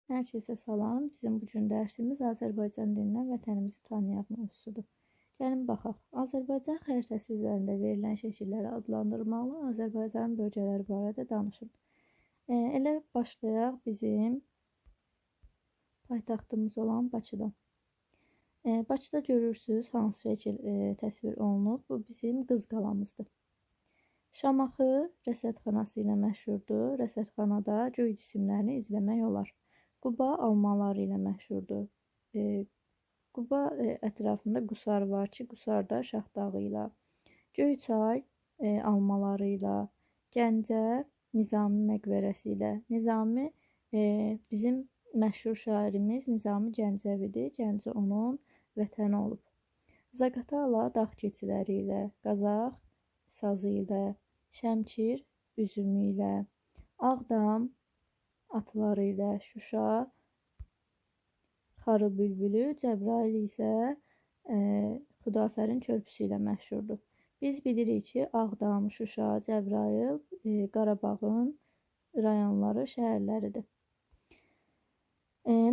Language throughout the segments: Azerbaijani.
Herkese salam. Bizim bugün dərsimiz Azərbaycan dilindən vətənimizi tanıyaq mövzusudur. Gəlin baxaq. Azərbaycan xəritəsi üzərində verilən şəkilləri adlandırmalı, Azərbaycanın bölgələri barədə danışın. Elə başlayaq bizim paytaxtımız olan Bakıdan. Bakıda görürsünüz hansı şəkil təsvir olunub. Bu bizim Qız qalamızdır. Şamaxı rəsədxanası ilə məşhurdur. Rəsədxanada göy cisimlərini izləmək olar. Quba almaları ilə məşhurdur. Quba ətrafında Qusar var ki, Qusar da Şahdağı ilə. Göyçay almaları ilə. Gəncə Nizami məqbərəsi ilə. Nizami bizim məşhur şairimiz Nizami Gəncəvidir. Gəncə onun vətəni olub. Zaqatala dağ keçiləri ilə. Qazax sazı ilə. Şəmkir üzümü ilə. Ağdam atları ilə. Şuşa xarı bülbülü, Cəbrayıl isə Xudafərin körpüsü ilə məşhurdur. Biz bilirik ki, Ağdam, Şuşa, Cəbrayıl Qarabağın rayonları, şəhərləridir.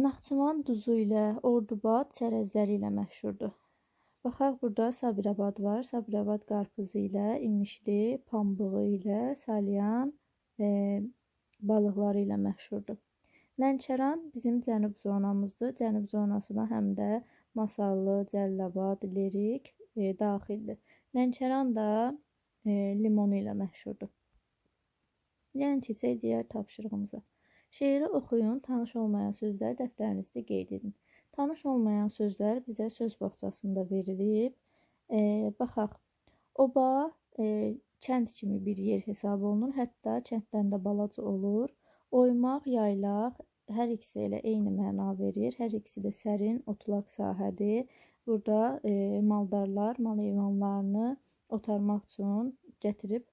Naxçıvan duzu ilə, Ordubad çərəzləri ilə məşhurdur. Baxaq, burada Sabirabad var. Sabirabad qarpızı ilə, İmişli pambığı ilə, Salyan balıqları ilə məşhurdur. Lənkəran bizim cənub zonamızdır. Cənub zonasına həm də Masallı, Cəlilabad, Lerik daxildir. Lənkəran da limonu ilə məşhurdur. Yəni keçək digər tapşırığımıza. Şeiri oxuyun, tanış olmayan sözləri dəftərinizdə qeyd edin. Tanış olmayan sözlər bizə söz bağçasında verilib. Baxaq, oba kənd kimi bir yer hesab olunur. Hətta kənddən də balaca olur. Oymaq, yaylaq, hər ikisi elə eyni məna verir. Hər ikisi də sərin, otlaq sahədir. Burada maldarlar mal heyvanlarını otarmaq üçün gətirib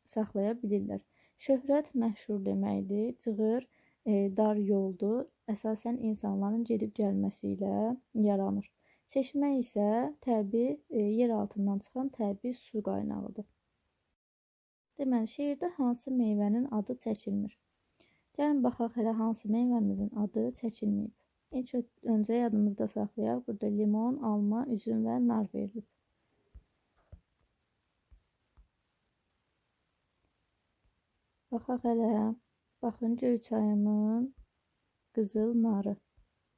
saxlaya bilirlər. Şöhrət məşhur deməkdir. Cığır dar yoldur. Əsasən insanların gedib gəlməsi ilə yaranır. Çeşmə isə təbii yer altından çıxan təbii su qaynağıdır. Deməli, şeirdə hansı meyvənin adı çəkilmir? Gəlin baxaq, hələ hansı meyvəmizin adı çəkilməyib. İlk öncə yadımızda saxlayaq. Burada limon, alma, üzüm və nar verilib. Baxaq hələ. Baxın, Göyçayımın qızıl narı.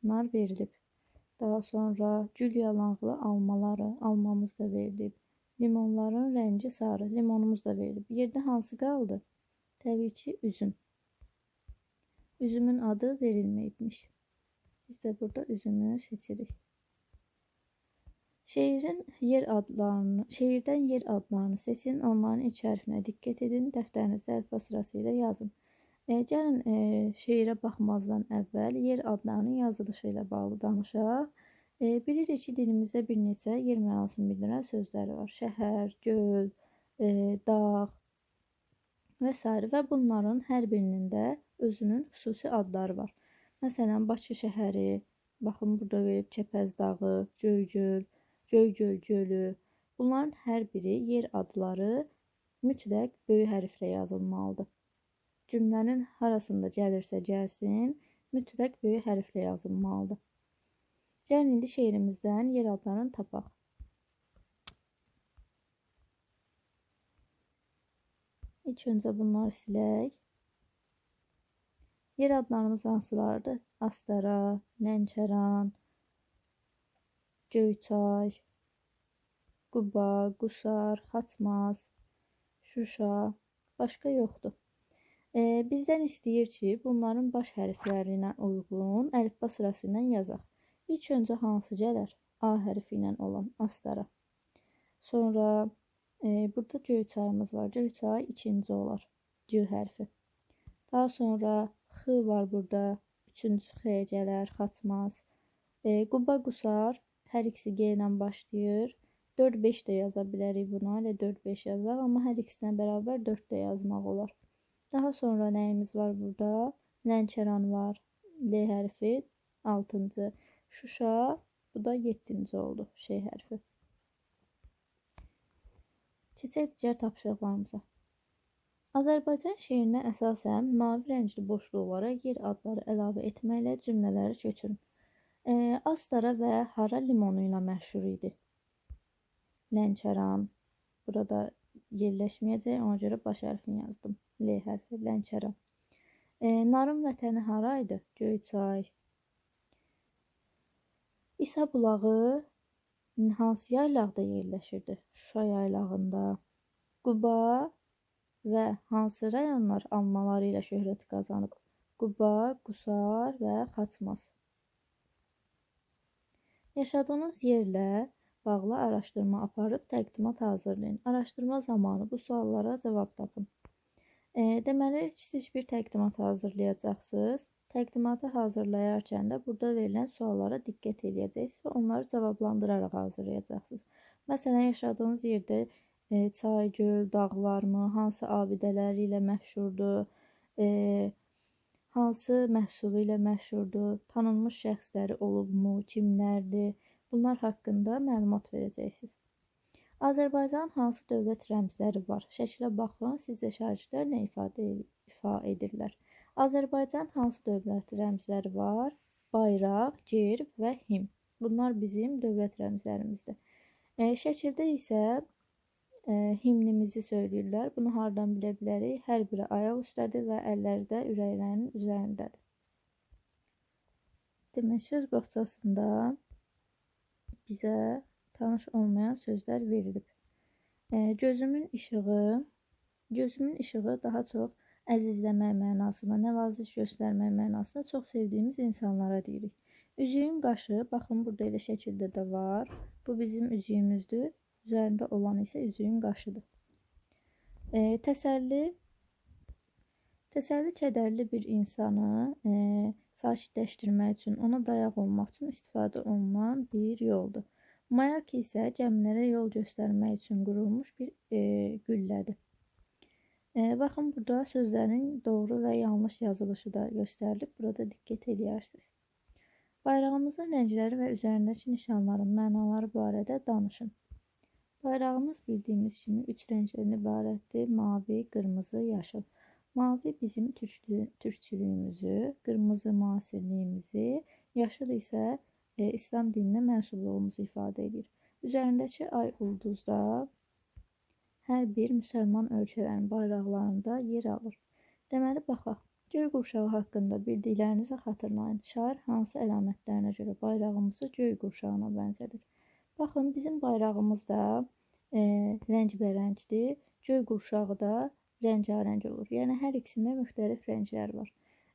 Nar verilib. Daha sonra gül yalağlı almaları. Almamız da verilib. Limonların rəngi sarı. Limonumuz da verilib. Yerdə hansı qaldı? Təbii ki, üzüm. Üzümün adı verilməyibmiş. Biz də burada üzümü seçirik. Şeirdən yer adlarını seçin. Onların ilk hərfinə diqqət edin. Dəftərinizdə əlifba sırası ilə yazın. Gəlin şeirə baxmazdan əvvəl yer adlarının yazılışı ilə bağlı danışaq. Bilirik ki, dilimizdə bir neçə yer mənasını bildirən sözləri var. Şəhər, göl, dağ və s. Və bunların hər birinin də özünün xüsusi adları var. Məsələn, Bakı şəhəri, baxın burada verib Kəpəz dağı, Göygöl, Göygöl gölü. Bunların hər biri yer adları mütləq böyük hərflə yazılmalıdır. Cümlənin harasında gəlirsə gəlsin, mütləq böyük hərflə yazılmalıdır. Gəlin indi şeirimizdən yer adlarını tapaq. İlk öncə bunları silək. Yer adlarımız hansılardır? Astara, Lənkəran, Göyçay, Quba, Qusar, Xaçmaz, Şuşa, başqa yoxdur. Bizdən istəyir ki, bunların baş hərflərinə uyğun əlifba sırası ilə yazaq. İlk öncə hansı gələr? A hərfi ilə olan Astara. Sonra burada Göyçayımız var. Göyçay ikinci olar. G hərfi. Daha sonra X var burada. Üçüncü X gələr. Xaçmaz. Quba, Qusar hər ikisi G ilə başlayır. 4-5 də yaza bilərik buna. Elə 4-5 yazaq. Amma hər ikisinə bərabər 4 də yazmaq olar. Daha sonra nəyimiz var burada? Lənkəran var. L hərfi 6-cı. Şuşa, bu da 7-ci oldu. Şey hərfi. Keçək digər tapşırıqlarımıza. Azərbaycan şeirinə əsasən mavi rəngli boşluqlara yer adları əlavə etməklə cümlələri köçürün. Astara və Hara limonu ilə məşhur idi. Lənkəran. Burada yerləşməyəcək, ona görə baş hərfini yazdım. L hərfi, Lənkəran. Narın vətəni haraydı? Göyçay. İsa bulağı hansı yaylaqda yerləşirdi? Şuşa yaylağında. Quba və hansı rayonlar almaları ilə şöhrət qazanıb? Quba, Qusar və Xaçmaz. Yaşadığınız yerlə bağlı araşdırma aparıb təqdimat hazırlayın. Araşdırma zamanı bu suallara cavab tapın. Deməli, siz bir təqdimat hazırlayacaqsınız. Təqdimatı hazırlayarkən də burada verilən suallara diqqət edəcəksiniz və onları cavablandıraraq hazırlayacaqsınız. Məsələn, yaşadığınız yerdə çay, göl, dağlarmı, hansı abidələri ilə məşhurdur, hansı məhsulu ilə məşhurdur, tanınmış şəxsləri olubmu, kimlərdir, bunlar haqqında məlumat verəcəksiniz. Azərbaycanın hansı dövlət rəmzləri var? Şəkilə baxın, sizcə şagirdlər nə ifadə edirlər? Azərbaycan hansı dövlət rəmzləri var? Bayraq, gerb və himn. Bunlar bizim dövlət rəmzlərimizdir. Şəkildə isə himnimizi söyləyirlər. Bunu hardan bilə bilərik? Hər biri ayaq üstədir və əlləri də ürəklərinin üzərindədir. Demək, söz boğçasında bizə tanış olmayan sözlər verilib. Gözümün işığı daha çox əzizləmək mənasına, nəvaziş göstərmək mənasına çox sevdiyimiz insanlara deyirik. Üzüyün qaşı, baxın burada elə şəkildə də var. Bu bizim üzüyümüzdür. Üzərində olan isə üzüyün qaşıdır. Təsəlli kədərli bir insanı sakitləşdirmək üçün, ona dayaq olmaq üçün istifadə olunan bir yoldur. Mayak isə gəmilərə yol göstərmək üçün qurulmuş bir güllədir. Baxın, burada sözlərin doğru və yanlış yazılışı da göstərilib. Burada diqqət edərsiniz. Bayrağımızın rəngləri və üzərindəki nişanların mənaları barədə danışın. Bayrağımız bildiyimiz kimi 3 rəngdən ibarətdir. Mavi, qırmızı, yaşıl. Mavi bizim türkçülüyümüzü, qırmızı müasirliyimizi, yaşıl isə İslam dininə mənsubluğumuzu ifadə edir. Üzərindəki ay ulduzda hər bir müsəlman ölkələrin bayraqlarında yer alır. Deməli, baxaq. Göy qurşağı haqqında bildiklərinizi xatırlayın. Şair hansı əlamətlərinə görə bayrağımızı göy qurşağına bənzədir? Baxın, bizim bayrağımız da rəngbərəngdir. Göy qurşağı da rəngarəng olur. Yəni, hər ikisində müxtəlif rənglər var.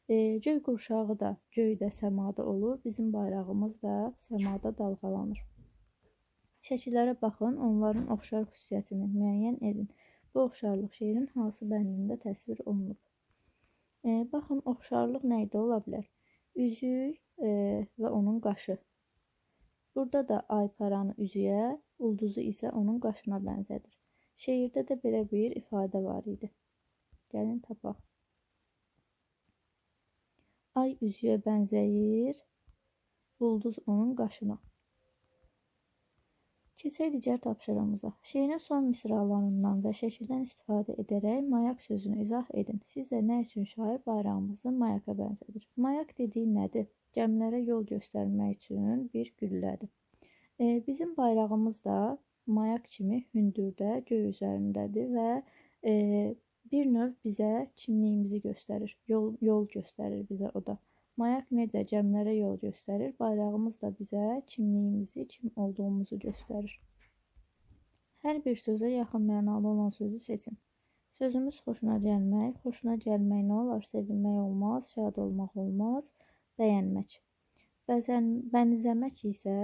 Göy qurşağı da göydə, səmada olur. Bizim bayrağımız da səmada dalğalanır. Şəkillərə baxın, onların oxşar xüsusiyyətini müəyyən edin. Bu oxşarlıq şeirin hansı bəndində təsvir olunub? Baxın, oxşarlıq nəydə ola bilər? Üzük və onun qaşı. Burada da ay paranı üzüyə, ulduzu isə onun qaşına bənzədir. Şeirdə də belə bir ifadə var idi. Gəlin tapaq. Ay üzüyə bənzəyir, ulduz onun qaşına. Keçək digər tapşırığımıza. Şeirin son misralarından və şəkildən istifadə edərək mayak sözünü izah edin. Sizcə nə üçün şair bayrağımızı mayaka bənzədir? Mayak dediyi nədir? Gəmilərə yol göstərmək üçün bir güllədir. Bizim bayrağımız da mayak kimi hündürdə, göy üzərindədir və bir növ bizə kimliyimizi göstərir, yol göstərir bizə o da. Mayak necə gəmilərə yol göstərir, bayrağımız da bizə kimliyimizi, kim olduğumuzu göstərir. Hər bir sözə yaxın mənalı olan sözü seçin. Sözümüz xoşuna gəlmək. Xoşuna gəlmək nə olar? Sevinmək olmaz, şad olmaq olmaz, bəyənmək. Bənzəmək isə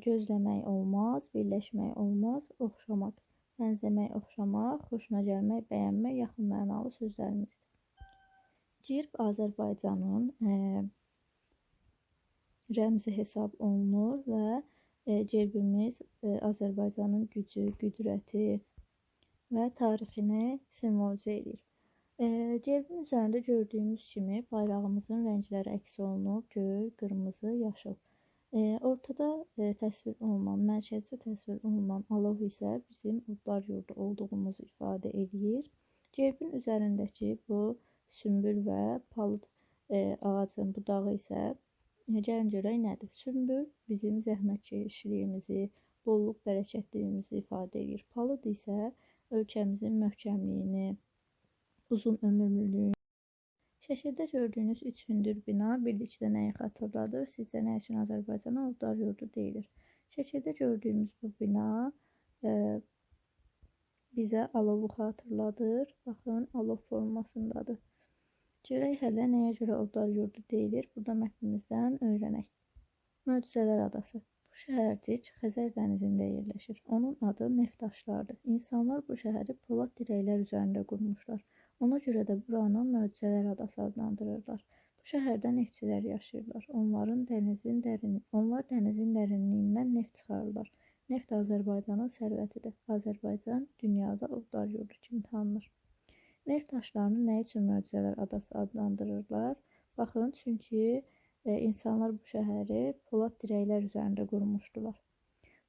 gözləmək olmaz, birləşmək olmaz, oxşamaq. Bənzəmək, oxşamaq, xoşuna gəlmək, bəyənmək yaxın mənalı sözlərimizdir. Gerb Azərbaycanın rəmzi hesab olunur və gerbimiz Azərbaycanın gücü, qüdrəti və tarixini simvolizə edir. Gerbin üzərində gördüyümüz kimi bayrağımızın rəngləri əks olunub, göy, qırmızı, yaşıl. Ortada təsvir olunan, mərkəzdə təsvir olunan alov isə bizim odlar yurdu olduğumuzu ifadə edir. Gerbin üzərindəki bu sümbül və palıd ağacın budağı isə gəlin görək nədir? Sümbül bizim zəhmətkeşliyimizi, bollluq bərəkətliyimizi ifadə edir. Palıd isə ölkəmizin möhkəmliyini, uzun ömürlülüyünü. Şəkildə gördüyünüz 3 hündür bina birlikdə nəyi xatırladır? Sizcə nə üçün Azərbaycana odlar yurdu deyilir? Şəkildə gördüyümüz bu bina bizə alovu xatırladır. Baxın, alov formasındadır. Görək hələ nəyə görə odlar yurdu deyilir? Burada mətnimizdən öyrənək. Möcüzələr adası. Bu şəhərcik Xəzər dənizində yerləşir. Onun adı Neftdaşlardır. İnsanlar bu şəhəri polad dirəklər üzərində qurmuşlar. Ona görə də buranı Möcüzələr adası adlandırırlar. Bu şəhərdə neftçilər yaşayırlar. Onlar dənizin dərinliyindən neft çıxarırlar. Neft Azərbaycanın sərvətidir. Azərbaycan dünyada odlar yurdu kimi tanınır. Neft daşlarını nə üçün Möcüzələr adası adlandırırlar? Baxın, çünki insanlar bu şəhəri polad dirəklər üzərində qurmuşdular.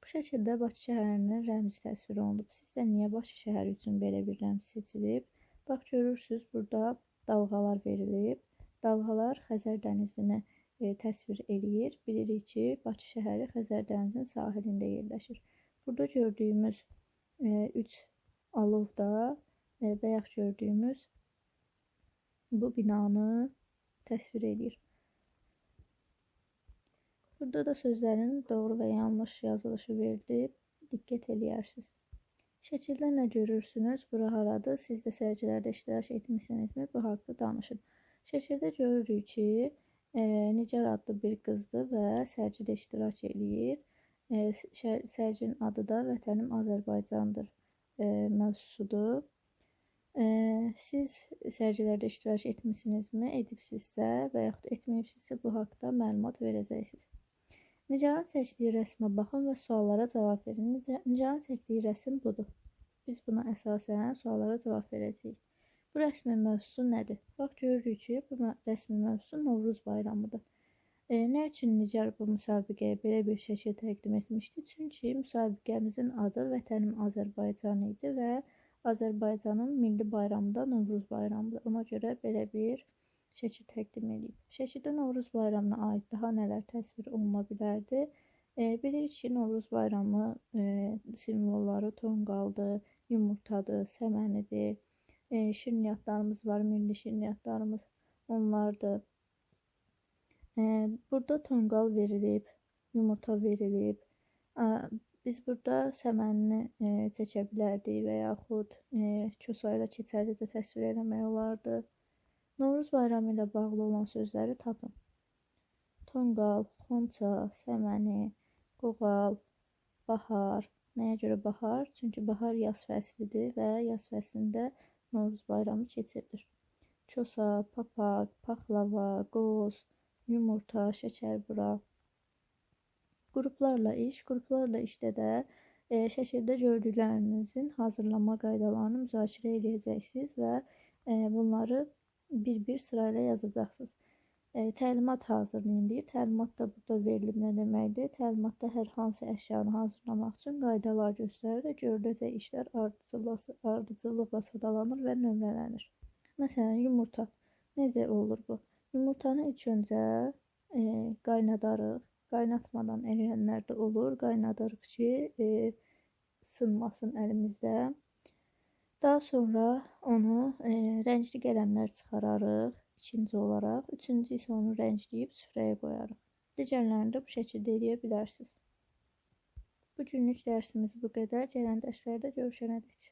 Bu şəkildə Bakı şəhərinin rəmzi təsvir olunub. Sizcə niyə Bakı şəhəri üçün belə bir rəmz seçilib? Bax, görürsünüz, burada dalğalar verilib. Dalğalar Xəzər dənizini təsvir eləyir. Bilirik ki, Bakı şəhəri Xəzər dənizinin sahilində yerləşir. Burada gördüyümüz 3 alov da bayaq gördüyümüz bu binanı təsvir edir. Burada da sözlərin doğru və yanlış yazılışı verilib. Diqqət eləyərsiniz. Şəkildə nə görürsünüz? Bura haradır? Siz də sərgilərdə iştirak etmişsinizmi? Bu haqda danışın. Şəkildə görürük ki, Nigar adlı bir qızdır və sərgidə iştirak eləyir. Sərginin adı da Vətənim Azərbaycandır mövzusudur. Siz sərgilərdə iştirak etmişsinizmi? Edibsinizsə və yaxud etməyibsinizsə bu haqda məlumat verəcəksiniz. Nigarın çəkdiyi rəsmə baxın və suallara cavab verin. Nigarın çəkdiyi rəsm budur. Biz buna əsasən suallara cavab verəcəyik. Bu rəsmin mövzusu nədir? Bax, görürük ki, bu rəsmin mövzusu Novruz bayramıdır. Nə üçün Nigar bu müsabiqəyə belə bir şəkil təqdim etmişdi? Çünki müsabiqəmizin adı Vətənim Azərbaycan idi və Azərbaycanın milli bayramı da Novruz bayramıdır. Ona görə belə bir şəkil təqdim edib. Şəkildə Novruz bayramına aid daha nələr təsvir oluna bilərdi? Bilirik ki, Novruz bayramı simvolları tonqaldır, yumurtadır, səmənidir. Şirniyyatlarımız var, milli şirniyyatlarımız onlardır. Burada tonqal verilib, yumurta verilib. Biz burada səmənini çəkə bilərdik və yaxud kosa ilə keçəri də təsvir eləmək olardı. Novruz bayramı ilə bağlı olan sözləri tapın. Tonqal, xonça, səməni, qoğal, bahar. Nəyə görə bahar? Çünki bahar yaz fəslidir və yaz fəslində Novruz bayramı keçirilir. Kosa, papaq, paxlava, qoz, yumurta, şəkərbura. Qruplarla işdə də şəkildə gördüklərinizin hazırlanma qaydalarını müzakirə edəcəksiniz və bunları bir-bir sırayla yazacaqsınız. Təlimat hazırlayın deyir. Təlimat da burada verilib nə deməkdir? Təlimatda hər hansı əşyanı hazırlamaq üçün qaydalar göstərir və görüləcək işlər ardıcıllıqla sadalanır və nömrələnir. Məsələn, yumurta. Necə olur bu? Yumurtanı ilk öncə qaynadarıq. Qaynatmadan eləyənlər də olur. Qaynadarıq ki, sınmasın əlimizdə. Daha sonra onu rəngli qələmlər çıxararıq ikinci olaraq. Üçüncü isə onu rəngləyib süfrəyə qoyarıq. Digərlərini də bu şəkildə eləyə bilərsiniz. Bu günlük dərsimiz bu qədər. Gələn dərslərdə görüşənədək.